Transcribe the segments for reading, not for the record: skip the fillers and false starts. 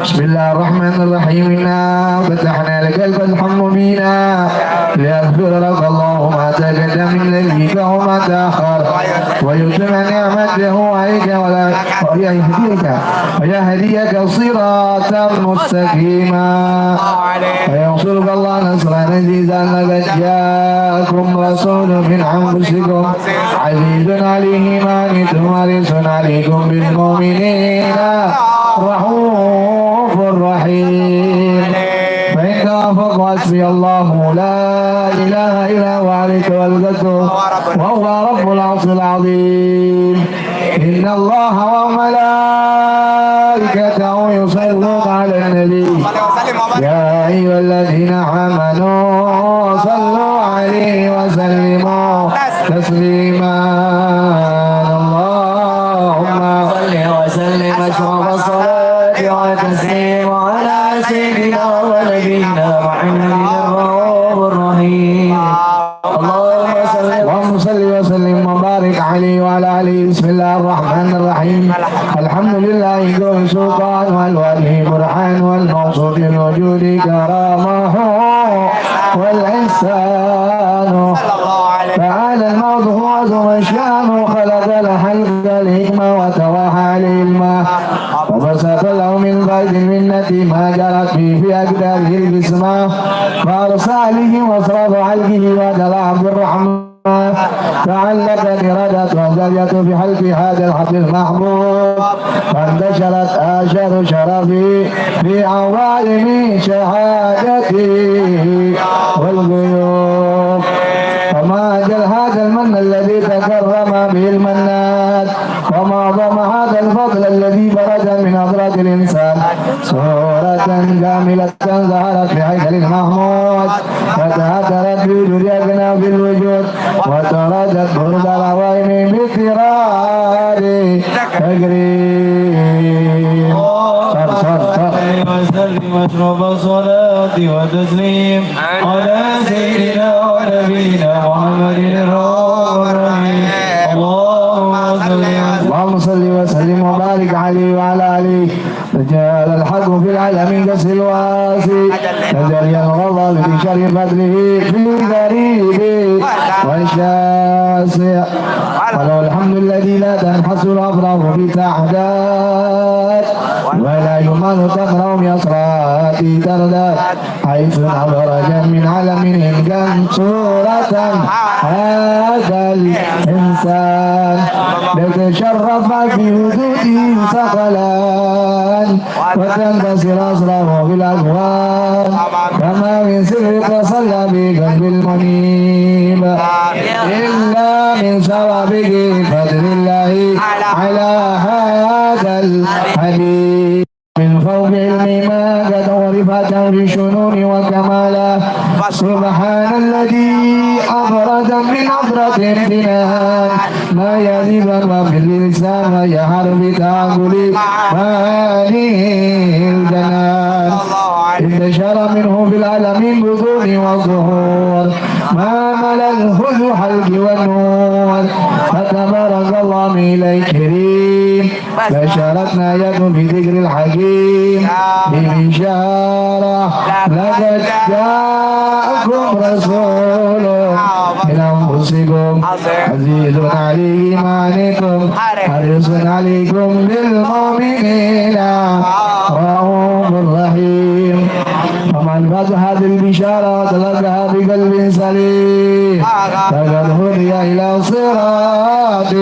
بسم الله الرحمن الرحيم إنا فتحنا لك الفتح مبينا ليغفر لك الله ما تقدم من ذنبك وما تأخر ويتم نعمته عليك ويهديك صراطا مستقيما وينصرك الله نصرا عزيزا لقد جاءكم رسول من أنفسكم عزيز عليه ما عنتم حريص عليكم بالمؤمنين رؤوف رحيم فإن توافق حسبي الله لا إله إلا هو عليه توكلت وهو رب العرش العظيم إن الله وملائكته يصلون على النبي يا أيها الذين آمنوا صلوا عليه وسلموا تسليما اللهم صل وسلم أشرف الصلاة والتسليم على سيدنا ونبينا محمد الرؤوف الرحيم اللهم صل وسلم وبارك عليه وعلى آله. بسم الله الرحمن الرحيم الحمد لله ذو السلطان والولي برهان والموصوف بالوجود كرامه والإحسان فعلى الموت هو ذو الشان خلق الخلق الحكمة وتوحى عليه الماء وبسط له من غير المنة ما جرت فيه في أجداده الجسمة فأرساله وصرف علقه ودل عبد الرحمن تعلق إرادة وزلية في حلق هذا الحبل المحبوب فانتشرت آشر شرفي في عوالم شهادتي والغيوب وما أجل هذا المن الذي تكرم به المنات وما أعظم هذا الفضل الذي برز من أضرار الإنسان صورة كاملة ظهرت في هيكل المحمود فتهترت بوجود أجناب الوجود وتردت برد العوائم باضطرار تجريم وسلم أشرف الصلاة والتسليم على سيدنا ونبينا محمد الرؤوف الرحيم اللهم صل وسلم وبارك عليه وعلى آله رجال الحق في العالمين كالسلواسي تجري الغضب بشر فضله في غريبه والشاسع وله الحمد الذي لا تنحصر الأفراح بتعداد ولا يمل تقرأ بأسرات ترداد حيث أبرج من علمهم كان صورة هذا الإنسان يتشرف في وجوده ثقلان وتنكسر أسراره في الأكوان كما من سر تصلى بقلب المنيب إلا من سوابق فضل الله على هذا الحديث من فوق علم ما قد عرفت في شنون وكمالا سبحان الذي أبرد من أبرد امتنان ما يذيب وفي اللسان ويحر بتعقل هذه الجنان انتشر منه في العالمين بطون والظهور ما ملا الهز حلق والنور فتبارك الله من الكريم بشرتنا يد في ذكر الحكيم بإشارة لقد جاءكم رسول من أنفسكم عزيز عليه ما عنتم حريص عليكم بالمؤمنين رؤوف رحيم ومن فتح هذه البشارة تلقاها بقلب سليم فقد هدي إلى صراط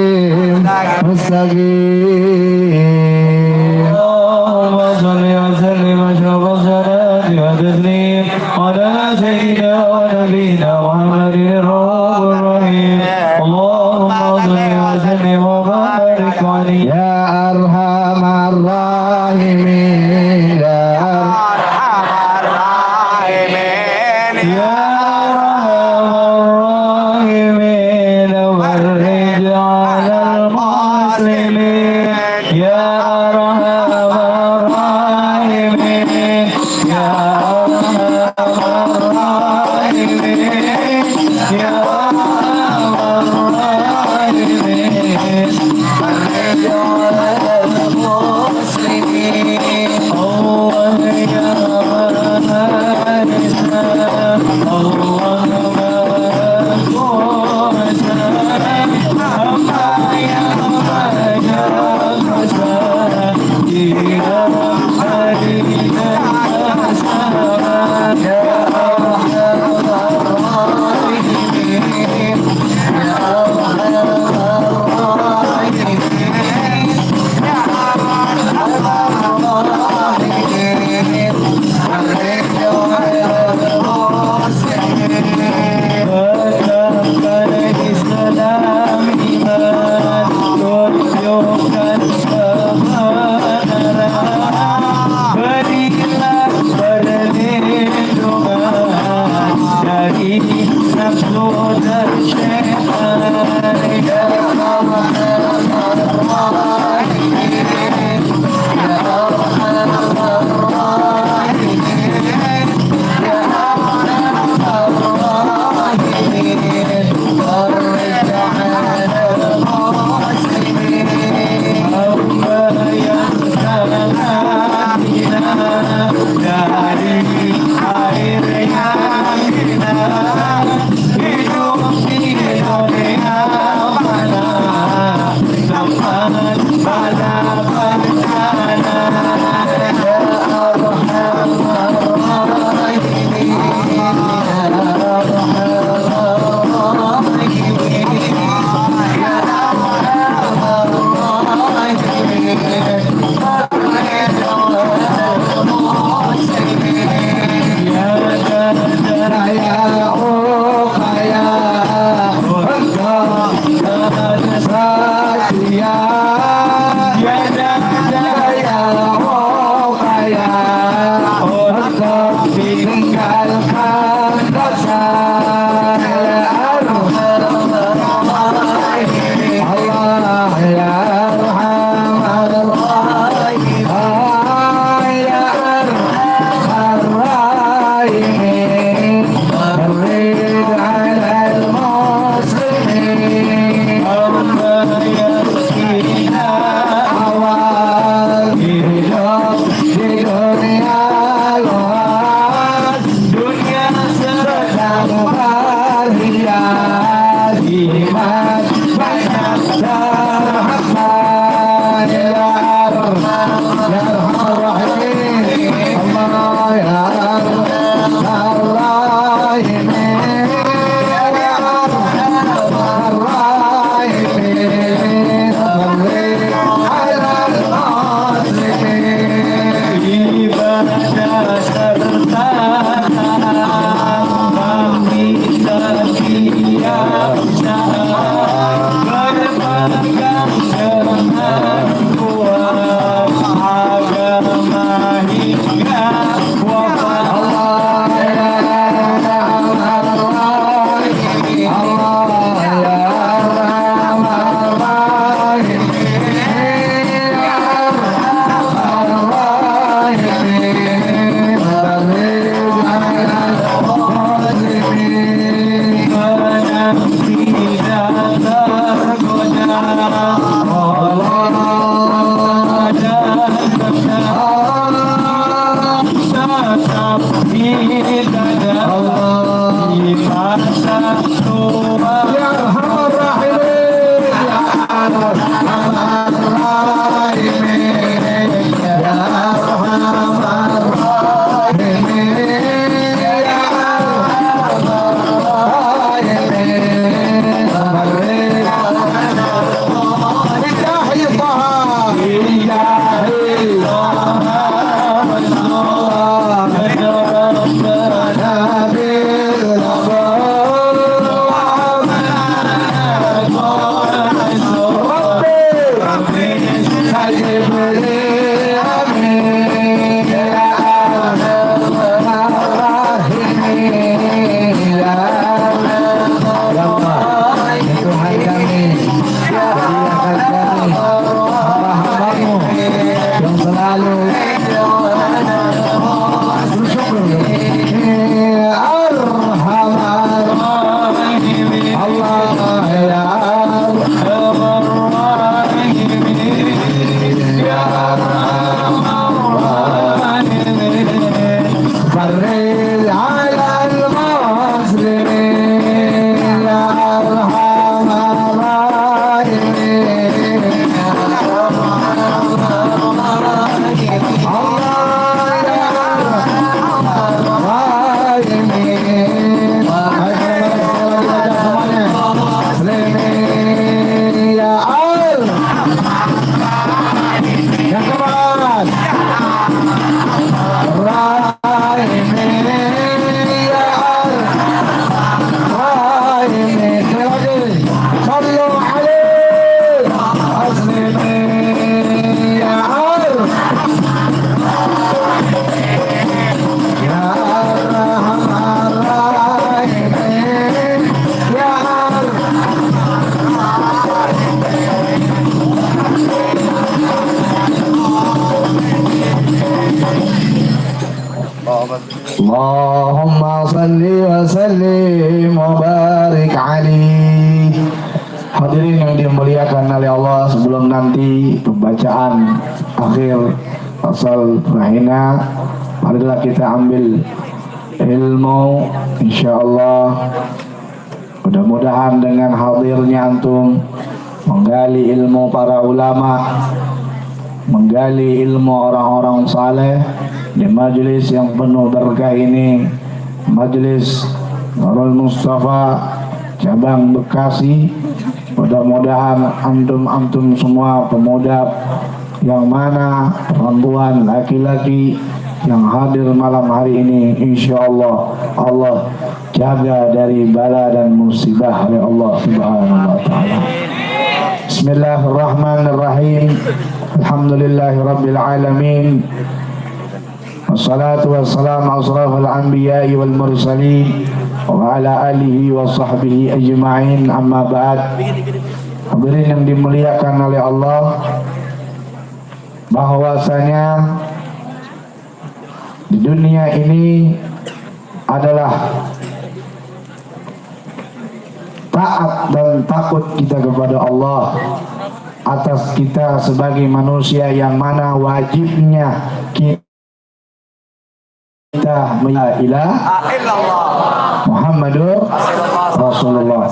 مستقيم. اللهم صل وسلم أشرف الصلاة والتسليم على سيدنا ونبينا محمد الرؤوف الرحيم اللهم صل وسلم وبارك عليه يا أرحم Allahumma salli wa sallim wa barik alaih. Hadirin yang dimuliakan oleh Allah, sebelum nanti pembacaan akhir pasal Rahina, marilah kita ambil ilmu insyaallah. Mudah-mudahan dengan hadirnya antum menggali ilmu para ulama, menggali ilmu orang-orang saleh di majelis yang penuh berkah ini, majelis Nurul Mustafa cabang Bekasi. Mudah-mudahan antum semua pemuda yang mana perempuan, laki-laki yang hadir malam hari ini, insyaallah Allah jaga dari bala dan musibah oleh Allah Subhanahu wa taala. Bismillahirrahmanirrahim. Alhamdulillahirabbil alamin. Wassalatu wassalamu ala asrafil anbiya'i wal mursalin wa ala alihi wa sahbihi ajma'in, amma ba'd. Hadirin yang dimuliakan oleh Allah, bahwasanya di dunia ini adalah taat dan takut kita kepada Allah atas kita sebagai manusia, yang mana wajibnya kita la ilaha illallah Muhammadur Rasulullah,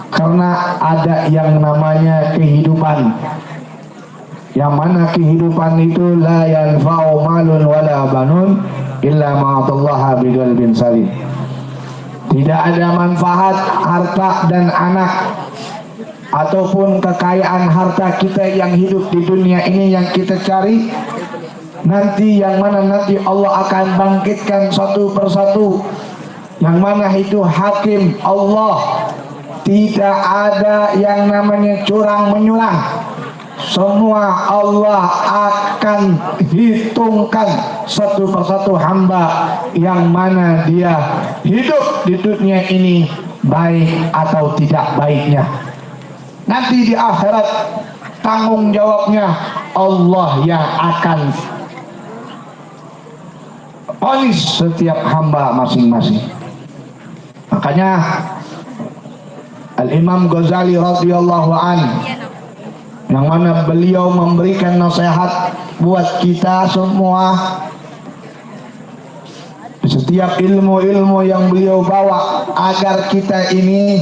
karena ada yang namanya kehidupan, yang mana kehidupan itu la yanfa'u malun wala banun illa ma'atallaha biqalbin salim. Tidak ada manfaat harta dan anak ataupun kekayaan harta kita yang hidup di dunia ini yang kita cari, nanti yang mana nanti Allah akan bangkitkan satu persatu, yang mana itu hakim Allah. Tidak ada yang namanya curang menyurang. Semua Allah akan hitungkan satu persatu hamba yang mana dia hidup di dunia ini baik atau tidak baiknya. Nanti di akhirat tanggung jawabnya Allah yang akan vonis setiap hamba masing-masing. Makanya Al-Imam Ghazali radhiyallahu an, yang mana beliau memberikan nasihat buat kita semua. Setiap ilmu-ilmu yang beliau bawa agar kita ini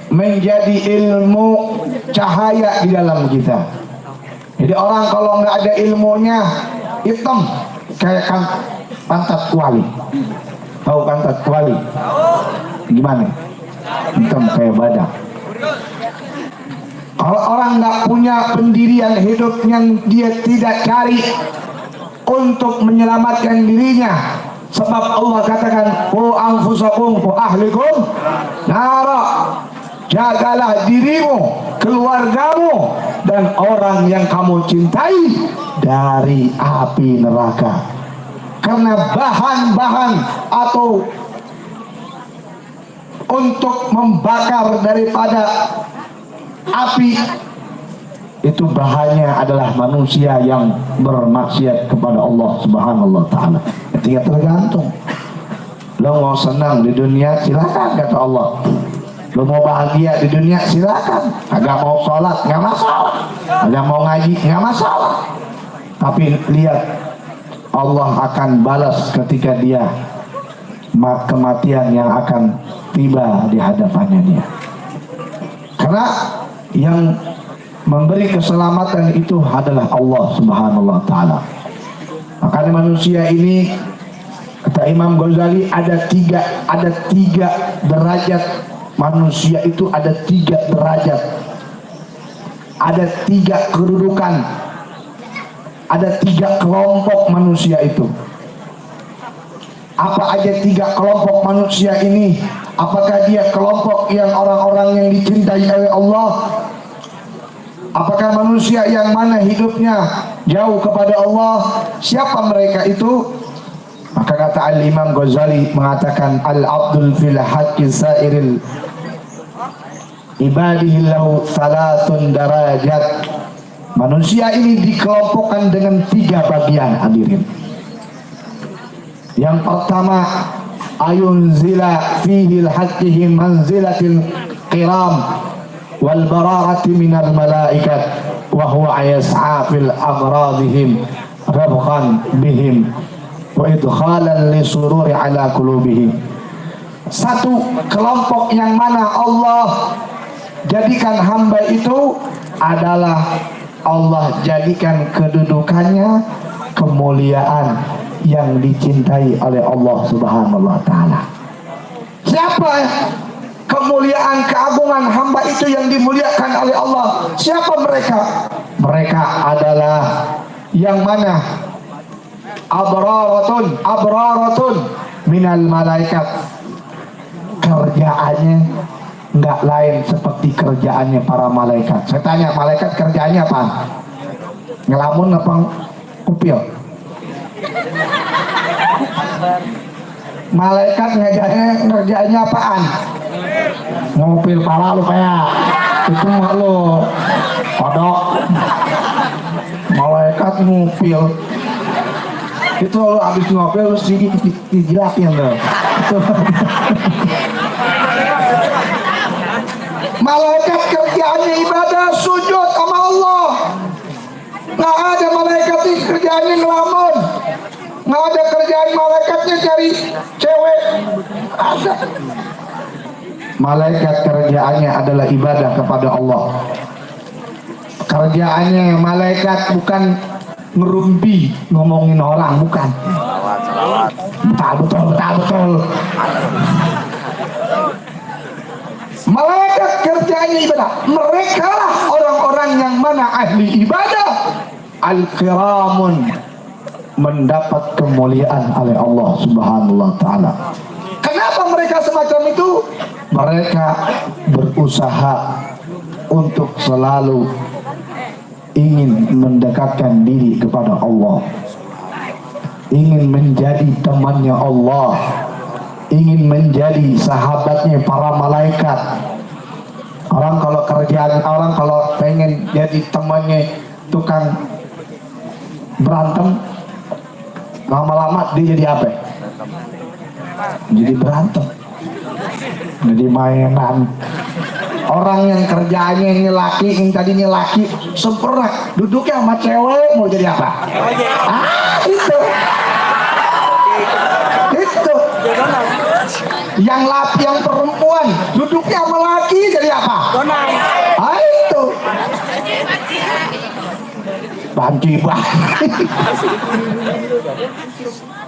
menjadi ilmu cahaya di dalam kita. Jadi orang kalau nggak ada ilmunya hitam kayak pantat kuali. Tahu pantat kuali? Gimana? Hitam kayak badak. Kalau orang nggak punya pendirian hidup yang dia tidak cari untuk menyelamatkan dirinya, sebab Allah katakan qu anfusakum wa ahlikum nara, jagalah dirimu, keluargamu, dan orang yang kamu cintai dari api neraka. Karena bahan-bahan atau untuk membakar daripada api itu bahannya adalah manusia yang bermaksiat kepada Allah Subhanahu wa taala. Tinggal tergantung. Lo mau senang di dunia silakan kata Allah. Lo mau bahagia di dunia silakan. Agak mau sholat nggak masalah. Agak mau ngaji nggak masalah. Tapi lihat, Allah akan balas ketika dia kematian yang akan tiba di hadapannya dia. Karena yang memberi keselamatan itu adalah Allah Subhanahu wa taala. Makanya manusia ini, kata Imam Ghazali, ada tiga derajat. Manusia itu ada 3 derajat. Ada 3 kedudukan. Ada 3 kelompok manusia itu. Apa aja 3 kelompok manusia ini? Apakah dia kelompok yang orang-orang yang dicintai oleh Allah? Apakah manusia yang mana hidupnya jauh kepada Allah? Siapa mereka itu? Maka kata Al-Imam Ghazali mengatakan al-abdul fil haqqi sairil ibadihi lahu 3 darajat. Manusia ini dikelompokkan dengan 3 bagian, hadirin. Yang pertama, ayunzila fihi al-haqqihi manzilatil qiram wal bara'ati minal malaikat wa huwa yas'a fil amradihim rabqan bihim wa idkhalan li sururi ala qulubihim. Satu kelompok yang mana Allah jadikan hamba itu adalah Allah jadikan kedudukannya kemuliaan yang dicintai oleh Allah Subhanahu wa taala. Siapa kemuliaan keagungan hamba itu yang dimuliakan oleh Allah? Siapa mereka? Mereka adalah yang mana? Abraratun minal malaikat. Kerjaannya nggak lain seperti kerjaannya para malaikat. Saya tanya, malaikat kerjaannya apa? Ngelamun apa kupil? Malaikat ngerjaannya apaan? Ngupil pala lu kayak itu mah lu kodok. Malaikat ngupil itu lu habis ngupil lu sedikit dijilatin tuh. Malaikat kerjaannya ibadah, sujud sama Allah. Nggak ada malaikat yang kerjaannya ngelamun. Nggak ada kerjaan malaikatnya cari cewek. Ada. Malaikat kerjaannya adalah ibadah kepada Allah. Kerjaannya malaikat bukan ngerumpi ngomongin orang, bukan. Betul. Malaikat kerjaannya ibadah. Mereka lah orang-orang yang mana ahli ibadah. Al-kiramun mendapat kemuliaan oleh Allah Subhanahu wa taala. Kenapa mereka semacam itu? Mereka berusaha untuk selalu ingin mendekatkan diri kepada Allah, ingin menjadi temannya Allah, ingin menjadi sahabatnya para malaikat. Orang kalau kerjaan, orang kalau pengen jadi temannya tukang berantem, lama-lama dia jadi apa? Jadi berantem, jadi mainan. Orang yang kerjaannya nyelaki, yang tadinya laki sempurna, duduknya sama cewek, mau jadi apa? Itu yang perempuan duduknya sama laki jadi apa? Itu banci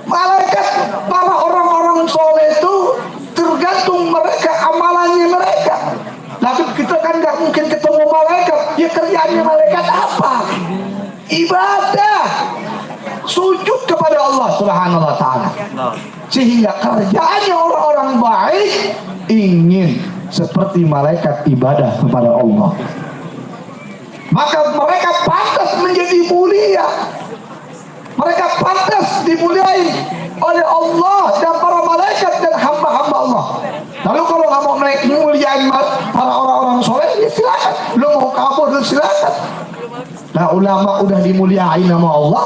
malaikat. Para orang-orang soleh itu tergantung mereka, amalannya mereka. Tapi kita kan nggak mungkin ketemu malaikat. Ya kerjaannya malaikat apa? Ibadah, sujud kepada Allah Subhanahu wa taala. Sehingga kerjaannya orang-orang baik ingin seperti malaikat ibadah kepada Allah. Maka mereka pantas menjadi mulia. Mereka pantas dimuliai oleh Allah dan para malaikat dan hamba-hamba Allah. Lalu kalau nggak mau naik muliain para orang-orang soleh, ya silakan. Lo mau kabur, silakan. Nah, ulama udah dimuliain sama Allah.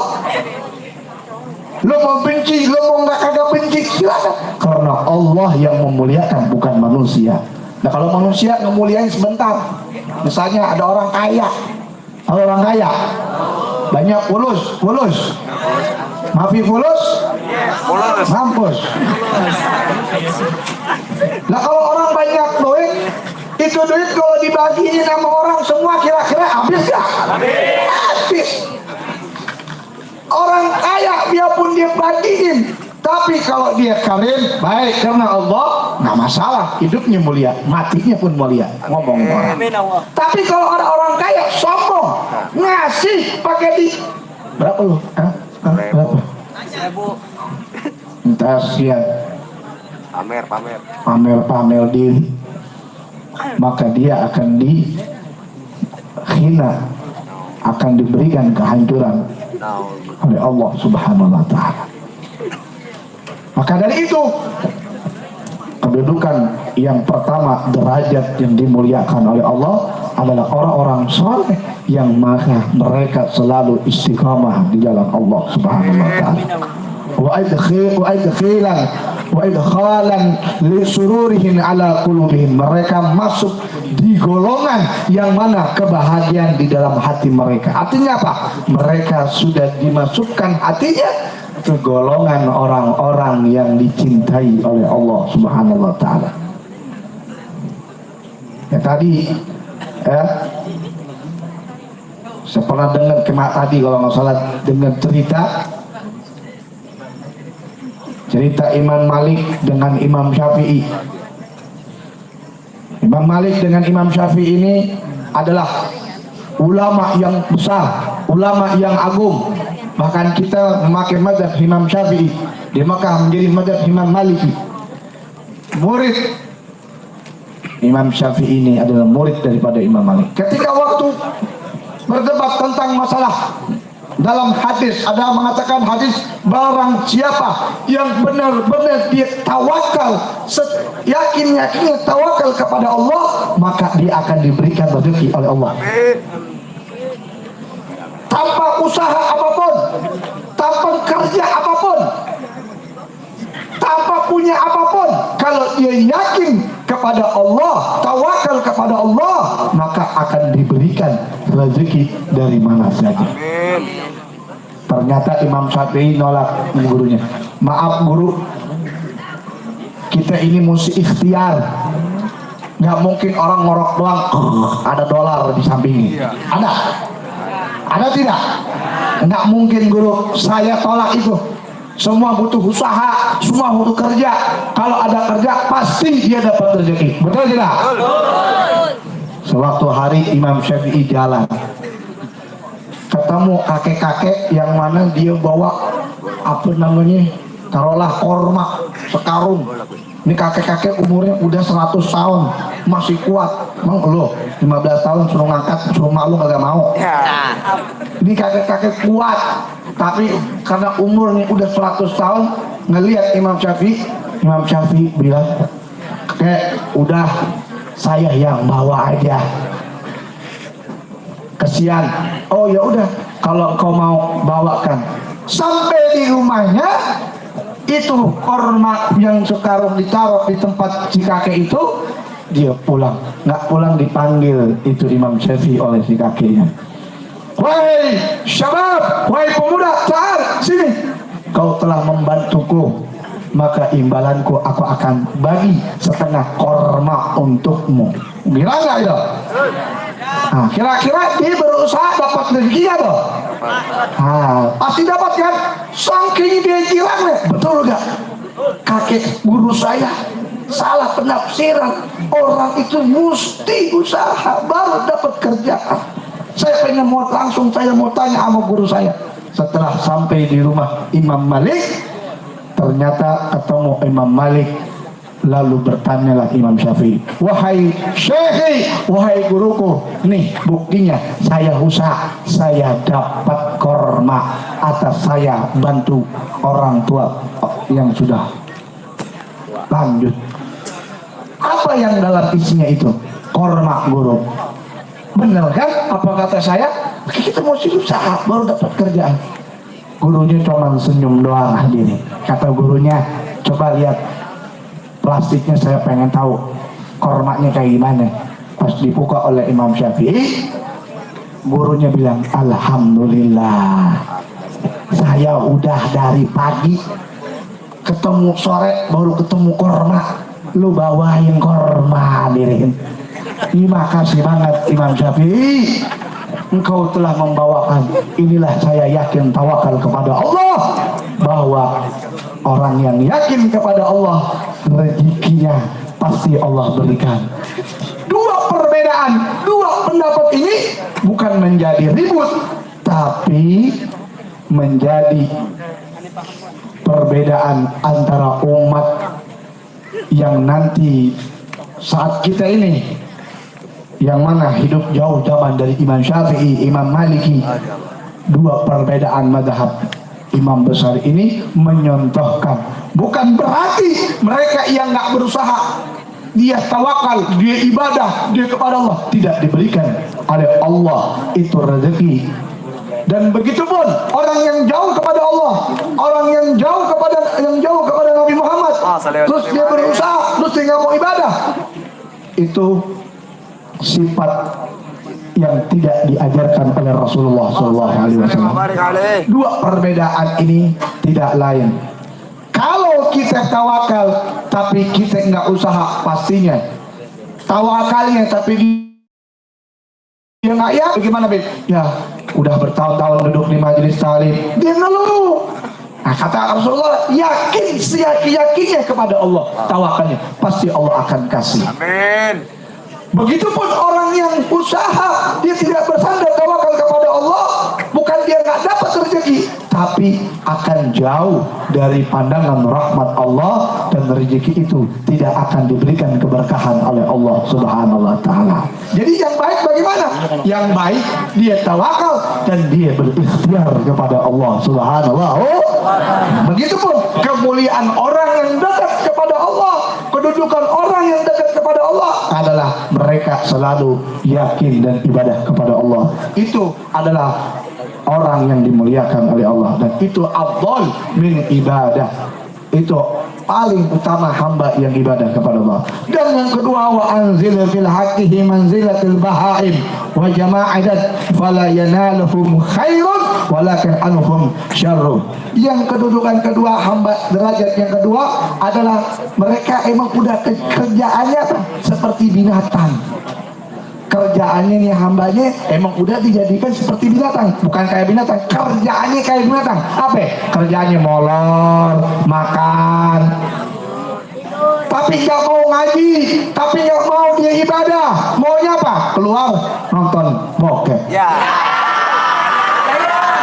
Lo mau benci, lo mau nggak kagak benci, silakan. Karena Allah yang memuliakan, bukan manusia. Nah, kalau manusia ngemuliain sebentar. Misalnya ada orang kaya, banyak fulus, mafi fulus, mampus. Nah, kalau orang banyak duit, itu duit kalau dibagiin sama orang semua kira-kira habis gak? Habis. Orang kaya biarpun dia bagiin, tapi kalau dia karim baik karena Allah, nggak masalah, hidupnya mulia, matinya pun mulia. Ngomongin orang. Tapi kalau ada orang kaya sombong, ngasih pakai di berapa lu? Berapa? 1000. Entar siap. Pamer diri, maka dia akan dihina, akan diberikan kehancuran oleh Allah Subhanahu wa taala. Maka dari itu, kedudukan yang pertama, derajat yang dimuliakan oleh Allah adalah orang-orang soleh yang mereka selalu istiqamah di jalan Allah Subhanahu wa taala. Wa idkhalan li sururihin ala qulubihim, mereka masuk di golongan yang mana kebahagiaan di dalam hati mereka. Artinya apa? Mereka sudah dimasukkan hatinya ke golongan orang-orang yang dicintai oleh Allah Subhanahu wa taala. Ya tadi saya pernah dengar tadi kalau nggak salah dengar cerita Imam Malik dengan Imam Syafi'i. Imam Malik dengan Imam Syafi'i ini adalah ulama yang besar, ulama yang agung. Bahkan kita memakai mazhab Imam Syafi'i di Makkah menjadi mazhab Imam Maliki. Murid Imam Syafi'i ini adalah murid daripada Imam Malik. Ketika waktu berdebat tentang masalah dalam hadis, ada mengatakan hadis, barang siapa yang benar-benar dia tawakal, yakin-yakinnya tawakal kepada Allah, maka dia akan diberikan rezeki oleh Allah. Tanpa usaha apapun, tanpa kerja apapun, tanpa punya apapun, kalau dia yakin kepada Allah, tawakal kepada Allah, maka akan diberikan rezeki dari mana saja. Ternyata Imam Syafi'i nolak gurunya. Maaf guru, kita ini mesti ikhtiar. Nggak mungkin orang ngorok doang, ada dolar di sampingnya. Ada tidak? Nggak mungkin guru, saya tolak itu. Semua butuh usaha, semua butuh kerja. Kalau ada kerja, pasti dia dapat rezeki. Betul tidak? Sewaktu hari Imam Syafi'i jalan, ketemu kakek-kakek yang mana dia bawa apa namanya, taruhlah korma sekarung. Ini kakek-kakek umurnya udah 100 tahun masih kuat. Emang lo 15 tahun suruh ngangkat, suruh mak lu kagak mau. Ini kakek-kakek kuat, tapi karena umurnya udah 100 tahun, ngelihat Imam Syafi'i bilang, "Kek, udah saya yang bawa aja. Kesian." "Oh ya udah, kalau kau mau bawakan." Sampai di rumahnya itu korma yang sekarang ditaruh di tempat si kakek itu, dia pulang. Nggak pulang, dipanggil itu Imam Syafi'i oleh si kakeknya. "Wahai syabab, wahai pemuda, tahan sini. Kau telah membantuku, maka imbalanku aku akan bagi setengah korma untukmu." Gila nggak itu? Nah, kira-kira dia berusaha dapat rezekinya loh. Pasti dapat kan? Saking dia girang, betul gak? Kakek guru saya salah penafsiran. Orang itu mesti usaha baru dapat kerjaan. Saya pengen mau langsung, saya mau tanya sama guru saya. Setelah sampai di rumah Imam Malik, ternyata ketemu Imam Malik. Lalu bertanyalah Imam Syafi'i, "Wahai Syekhi, wahai guruku, nih buktinya saya usaha, saya dapat korma atas saya bantu orang tua yang sudah lanjut." Apa yang dalam isinya itu? Korma, guru. Bener kan? Apa kata saya? Kita mesti usaha baru dapat kerjaan. Gurunya cuma senyum doang gini. Kata gurunya, "Coba lihat plastiknya, saya pengen tahu kormanya kayak gimana." Pas dibuka oleh Imam Syafi'i, gurunya bilang, "Alhamdulillah, saya udah dari pagi ketemu sore baru ketemu korma, lu bawain korma diriin." Terima kasih banget Imam Syafi'i, engkau telah membawakan. Inilah saya yakin tawakal kepada Allah, bahwa orang yang yakin kepada Allah, rezekinya pasti Allah berikan. Dua perbedaan, dua pendapat ini bukan menjadi ribut, tapi menjadi perbedaan antara umat yang nanti saat kita ini, yang mana hidup jauh zaman dari Imam Syafi'i, Imam Maliki. Dua perbedaan madhab imam besar ini menyontohkan, bukan berarti mereka yang nggak berusaha, dia tawakal, dia ibadah, dia kepada Allah, tidak diberikan oleh Allah itu rezeki. Dan begitupun orang yang jauh kepada Allah, orang yang jauh kepada Nabi Muhammad, terus dia berusaha, terus dia nggak mau ibadah, itu sifat yang tidak diajarkan oleh Rasulullah SAW. Dua perbedaan ini tidak lain. Kalau kita tawakal tapi kita nggak usaha, pastinya tawakalnya tapi dia nggak, ya bagaimana Beb? Ya udah bertahun-tahun duduk di majelis talim, dia ngeluh. Nah, kata Rasulullah, yakin seyakin-yakinnya kepada Allah, tawakalnya pasti Allah akan kasih. Amin. Begitupun orang yang usaha, dia tidak bersandar tawakal kepada Allah, bukan dia nggak dapat rezeki, tapi akan jauh dari pandangan rahmat Allah, dan rezeki itu tidak akan diberikan keberkahan oleh Allah Subhanahu wa Ta'ala. Jadi yang baik bagaimana? Yang baik dia tawakal dan dia berikhtiar kepada Allah Subhanahu wa Ta'ala. Begitupun kemuliaan orang yang dekat kepada Allah, kedudukan orang yang dekat kepada Allah adalah mereka selalu yakin dan ibadah kepada Allah. Itu adalah orang yang dimuliakan oleh Allah, dan itu afdal min ibadah. Itu paling utama hamba yang ibadah kepada Allah. Dan yang kedua, wa anzil fil haqqihi manzilatil bahaim wa jama'adat fala yanaluhum khairun walakin anhum syarrun. Yang kedudukan kedua, hamba derajat yang kedua adalah mereka emang udah kerjaannya seperti binatang. Kerjaannya nih hambanya emang udah dijadikan seperti binatang, bukan kayak binatang, kerjaannya kayak binatang. Apa? Kerjaannya molor, makan, tapi nggak mau ngaji, tapi nggak mau dia ibadah. Maunya apa? Keluar nonton bokep,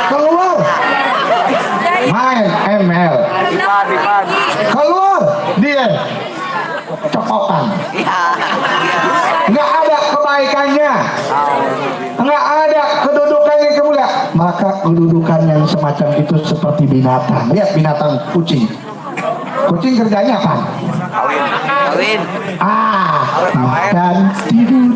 keluar main kebaikannya, nggak ada kedudukan yang kemuliaan, maka kedudukan yang semacam itu seperti binatang. Lihat binatang kucing. Kucing kerjanya apa? Kawin. Makan, tidur.